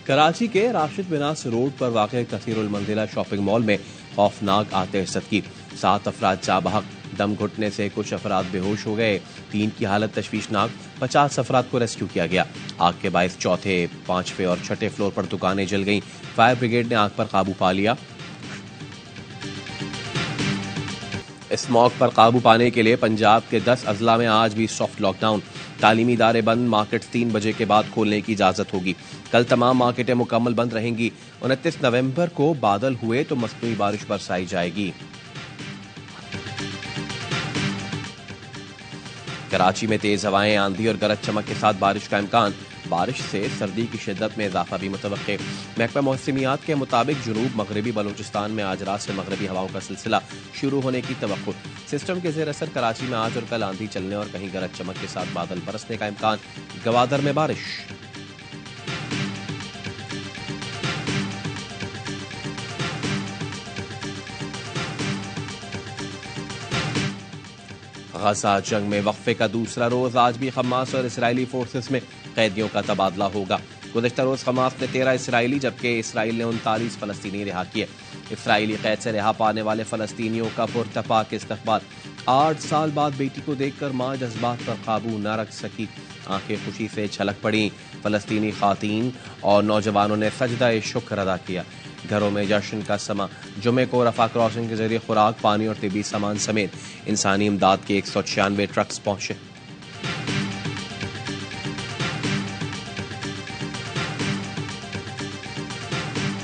کراچی کے راشد بناس روڈ پر واقع کثیر المنزلہ شاپنگ مال میں خوفناک آتش زدگی، 7 افراد جاں بحق، دم گھٹنے سے کچھ افراد بے ہوش ہو گئے، 3 کی حالت تشویشناک، 50 افراد کو ریسکیو کیا گیا۔ آگ کے باعث چوتھے، 5ویں اور 6ٹھے فلور پر دکانیں جل گئیں، فائر بریگیڈ نے آگ پر قابو پا لیا۔ اسموگ پر قابو پانے کے لیے پنجاب کے 10 اضلاع میں آج بھی سافٹ لاک ڈاؤن، تعلیمی ادارے بند، مارکیٹ 3 بجے کے بعد کھولنے کی اجازت ہوگی۔ کل تمام مارکیٹیں مکمل بند رہیں گی۔ 29 نومبر کو بادل ہوئے تو مصنوعی بارش برسائی جائے گی۔ کراچی میں تیز ہوائیں، آندھی اور گرج چمک کے ساتھ بارش کا امکان، بارش سے سردی کی شدت میں اضافہ بھی متوقع۔ محکمہ موسمیات کے مطابق جنوب مغربی بلوچستان میں آج رات سے مغربی ہواؤں کا سلسلہ شروع ہونے کی توقع۔ سسٹم کے زیر اثر کراچی میں آج اور کل آندھی چلنے اور کہیں گرج چمک کے ساتھ بادل برسنے کا امکان، گوادر میں بارش۔ غزہ جنگ میں وقفے کا دوسرا روز، آج بھی حماس اور اسرائیلی فورسز میں قیدیوں کا تبادلہ ہوگا۔ گزشتہ روز حماس نے 13 اسرائیلی جبکہ اسرائیل نے 39 فلسطینی رہا کیے۔ اسرائیلی قید سے رہا پانے والے فلسطینیوں کا پرتپاک استقبال۔ 8 سال بعد بیٹی کو دیکھ کر ماں جذبات پر قابو نہ رکھ سکی، آنکھیں خوشی سے چھلک پڑیں۔ فلسطینی خواتین اور نوجوانوں نے سجدہ شکر ادا کیا۔ گھروں میں جشن کا سما۔ جمعے کو رفح کراسنگ کے ذریعے خوراک، پانی اور طبی سامان سمیت انسانی امداد کے 196 ٹرکس پہنچے۔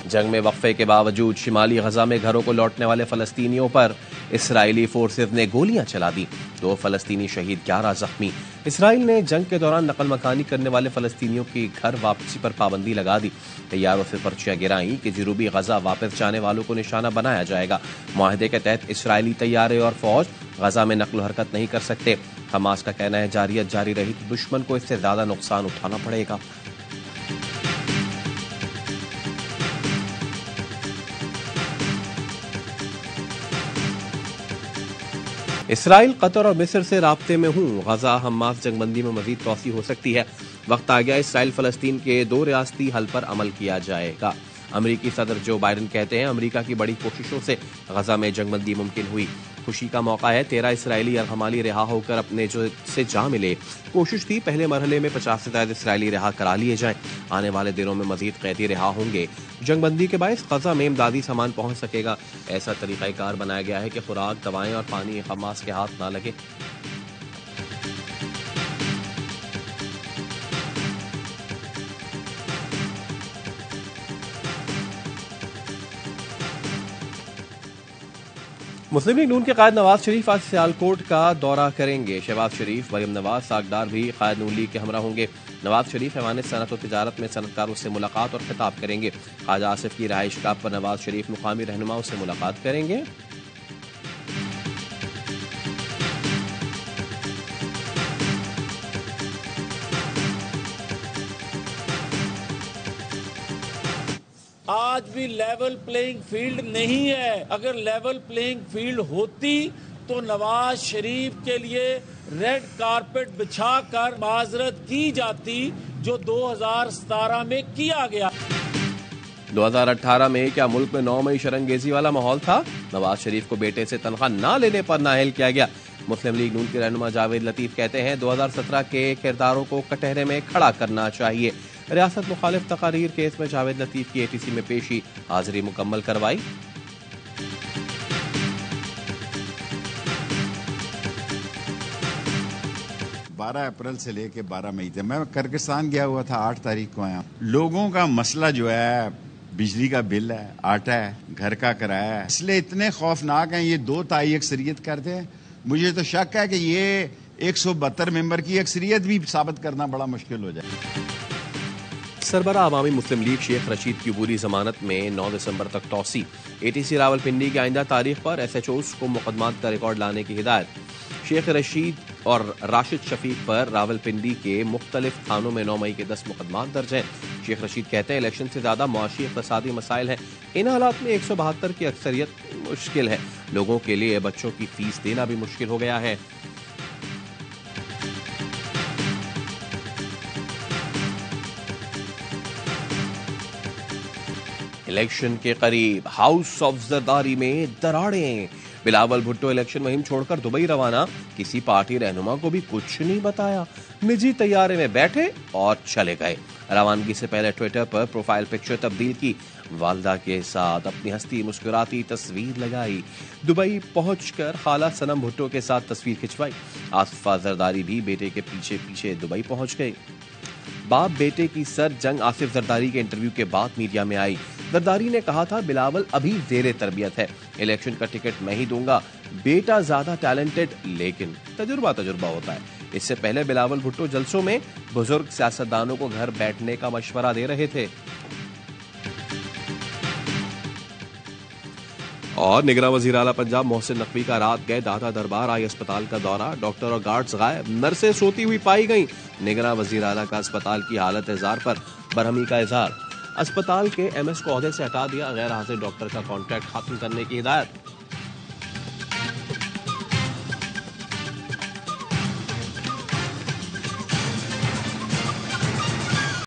جنگ میں وقفے کے باوجود شمالی غزہ میں گھروں کو لوٹنے والے فلسطینیوں پر اسرائیلی فورسز نے گولیاں چلا دی، 2 فلسطینی شہید، 11 زخمی۔ اسرائیل نے جنگ کے دوران نقل مکانی کرنے والے فلسطینیوں کی گھر واپسی پر پابندی لگا دی، طیاروں سے پرچیاں گرائیں کہ جنوبی غزہ واپس جانے والوں کو نشانہ بنایا جائے گا۔ معاہدے کے تحت اسرائیلی طیارے اور فوج غزہ میں نقل و حرکت نہیں کر سکتے۔ حماس کا کہنا ہے جارحیت جاری رہی تو دشمن کو اس سے زیادہ نقصان اٹھانا پڑے گا۔ اسرائیل قطر اور مصر سے رابطے میں ہوں، غزہ حماس جنگ بندی میں مزید توسیع ہو سکتی ہے۔ وقت آ گیا اسرائیل فلسطین کے 2 ریاستی حل پر عمل کیا جائے گا۔ امریکی صدر جو بائیڈن کہتے ہیں امریکہ کی بڑی کوششوں سے غزہ میں جنگ بندی ممکن ہوئی۔ خوشی کا موقع ہے، 13 اسرائیلی ارغمالی رہا ہو کر اپنے سے جا ملے۔ کوشش تھی پہلے مرحلے میں 50 سے زائد اسرائیلی رہا کرا لیے جائیں، آنے والے دنوں میں مزید قیدی رہا ہوں گے۔ جنگ بندی کے باعث غزہ میں امدادی سامان پہنچ سکے گا۔ ایسا طریقہ کار بنایا گیا ہے کہ خوراک، دوائیں اور پانی حماس کے ہاتھ نہ لگے۔ مسلم لیگ نون کے قائد نواز شریف آج سیالکوٹ کا دورہ کریں گے۔ شہباز شریف، مریم نواز، ساگدار بھی قائد نون لیگ کے ہمراہ ہوں گے۔ نواز شریف ایوان صنعت و تجارت میں صنعتکاروں سے ملاقات اور خطاب کریں گے۔ خواجہ آصف کی رہائش گاہ پر نواز شریف مقامی رہنماؤں سے ملاقات کریں گے۔ آج بھی لیول پلینگ فیلڈ نہیں ہے۔ اگر لیول پلینگ فیلڈ ہوتی تو نواز شریف کے لیے ریڈ کارپٹ بچھا کر معذرت کی جاتی جو 2017 میں کیا گیا۔ 2018 میں کیا ملک میں 9 مئی شرنگیزی والا ماحول تھا؟ نواز شریف کو بیٹے سے تنخواہ نہ لینے پر نااہل کیا گیا۔ مسلم لیگ نون کے رہنما جاوید لطیف کہتے ہیں 2017 کے کرداروں کو کٹہرے میں کھڑا کرنا چاہیے۔ ریاست مخالف تقاریر کیس میں جاوید لطیف کی ATC میں پیشی، حاضری مکمل کروائی۔ اپریل سے لے کے 12 مئی تک میں کرگستان گیا ہوا تھا، 8 تاریخ کو آیا۔ لوگوں کا مسئلہ جو ہے بجلی کا بل ہے، آٹا ہے، گھر کا کرایہ ہے، اس لیے اتنے خوفناک ہیں۔ یہ 2 تائی اکثریت کرتے ہیں، مجھے تو شک ہے کہ یہ 172 ممبر کی اکثریت بھی ثابت کرنا بڑا مشکل ہو جائے۔ سربراہ عوامی مسلم لیگ شیخ رشید کی عبوری ضمانت میں 9 دسمبر تک توسیع۔ ATC راولپنڈی کی آئندہ تاریخ پر SHOs کو مقدمات کا ریکارڈ لانے کی ہدایت۔ شیخ رشید اور راشد شفیق پر راولپنڈی کے مختلف تھانوں میں 9 مئی کے 10 مقدمات درج ہیں۔ شیخ رشید کہتے ہیں الیکشن سے زیادہ معاشی اقتصادی مسائل ہیں، ان حالات میں 172 کی اکثریت مشکل ہے، لوگوں کے لیے بچوں کی فیس دینا بھی مشکل ہو گیا ہے۔ الیکشن کے قریب ہاؤس آف زرداری میں دراڑیں، بلاول بھٹو الیکشن مہم چھوڑ کر دبئی روانہ، کسی پارٹی رہنما کو بھی کچھ نہیں بتایا، نجی طیارے میں بیٹھے اور چلے گئے۔ روانگی سے پہلے ٹویٹر پر پروفائل پکچر تبدیل کی، والدہ کے ساتھ اپنی ہنستی مسکراتی تصویر لگائی، دبئی پہنچ کر خالہ صنم بھٹو کے ساتھ تصویر کھنچوائی۔ آصفہ زرداری بھی بیٹے کے پیچھے پیچھے دبئی پہنچ گئے۔ باپ بیٹے کی سر جنگ آصف زرداری کے انٹرویو کے بعد میڈیا میں آئی۔ زرداری نے کہا تھا بلاول ابھی زیر تربیت ہے، الیکشن کا ٹکٹ میں ہی دوں گا، بیٹا زیادہ ٹیلنٹڈ لیکن تجربہ ہوتا ہے۔ اس سے پہلے بلاول بھٹو جلسوں میں بزرگ سیاستدانوں کو گھر بیٹھنے کا مشورہ دے رہے تھے۔ اور نگراں وزیر اعلیٰ پنجاب محسن نقوی کا رات گئے داتا دربار آئی اسپتال کا دورہ، ڈاکٹر اور گارڈز غائب، نرسیں سوتی ہوئی پائی گئیں۔ نگراں وزیر اعلیٰ کا اسپتال کی حالت اعزار پر برہمی کا اظہار، اسپتال کے ایم ایس کو عہدے سے ہٹا دیا، غیر حاضر ڈاکٹر کا کانٹریکٹ ختم کرنے کی ہدایت۔